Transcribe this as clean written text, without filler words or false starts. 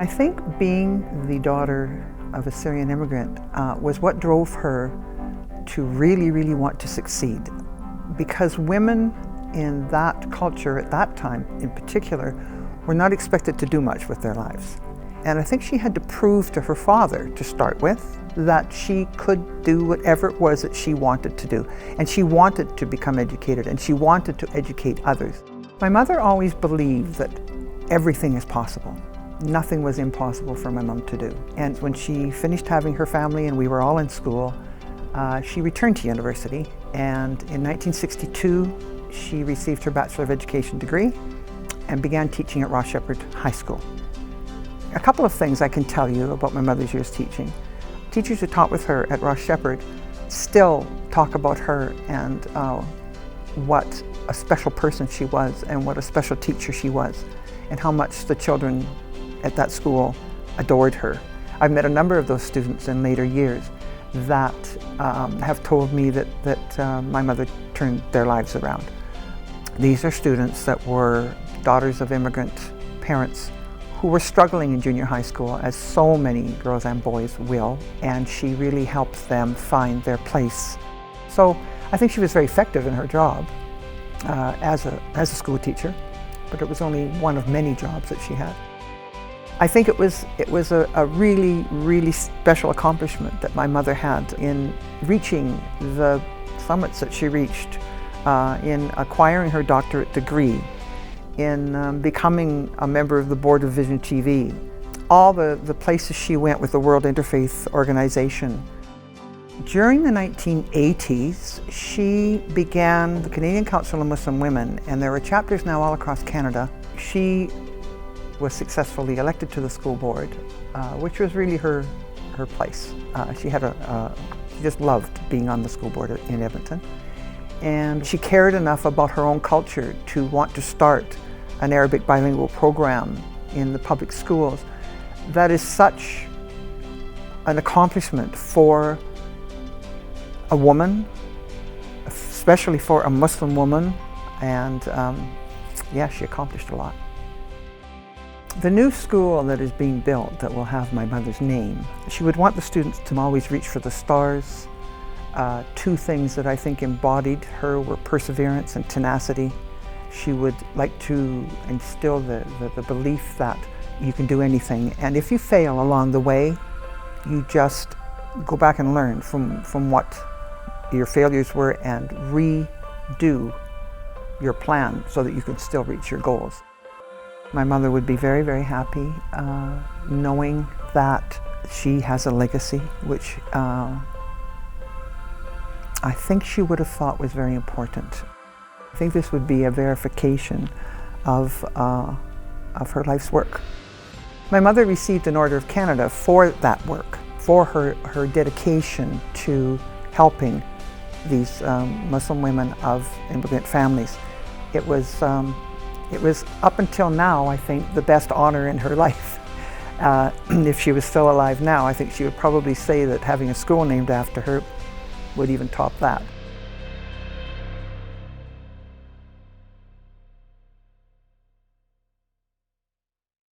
I think being the daughter of a Syrian immigrant was what drove her to really want to succeed. Because women in that culture at that time in particular were not expected to do much with their lives. And I think she had to prove to her father, to start with, that she could do whatever it was that she wanted to do. And she wanted to become educated, and she wanted to educate others. My mother always believed that everything is possible. Nothing was impossible for my mom to do. And when she finished having her family and we were all in school, she returned to university. And in 1962, she received her Bachelor of Education degree and began teaching at Ross Shepherd High School. A couple of things I can tell you about my mother's years teaching. Teachers who taught with her at Ross Shepherd still talk about her and what a special person she was and what a special teacher she was and how much the children at that school adored her. I've met a number of those students in later years that have told me that my mother turned their lives around. These are students that were daughters of immigrant parents who were struggling in junior high school, as so many girls and boys will, and she really helped them find their place. So I think she was very effective in her job as a school teacher, but it was only one of many jobs that she had. I think it was a really special accomplishment that my mother had in reaching the summits that she reached, in acquiring her doctorate degree, in becoming a member of the board of Vision TV, all the places she went with the World Interfaith Organization. During the 1980s, she began the Canadian Council of Muslim Women, and there are chapters now all across Canada. She was successfully elected to the school board, which was really her place. She just loved being on the school board in Edmonton. And she cared enough about her own culture to want to start an Arabic bilingual program in the public schools. That is such an accomplishment for a woman, especially for a Muslim woman, and yeah, she accomplished a lot. The new school that is being built that will have my mother's name, she would want the students to always reach for the stars. Two things that I think embodied her were perseverance and tenacity. She would like to instill the belief that you can do anything, and if you fail along the way, you just go back and learn from what your failures were and redo your plan so that you can still reach your goals. My mother would be very happy knowing that she has a legacy, which I think she would have thought was very important. I think this would be a verification of her life's work. My mother received an Order of Canada for that work, for her dedication to helping these Muslim women of immigrant families. It was up until now, I think, the best honor in her life. If she was still alive now, I think she would probably say that having a school named after her would even top that.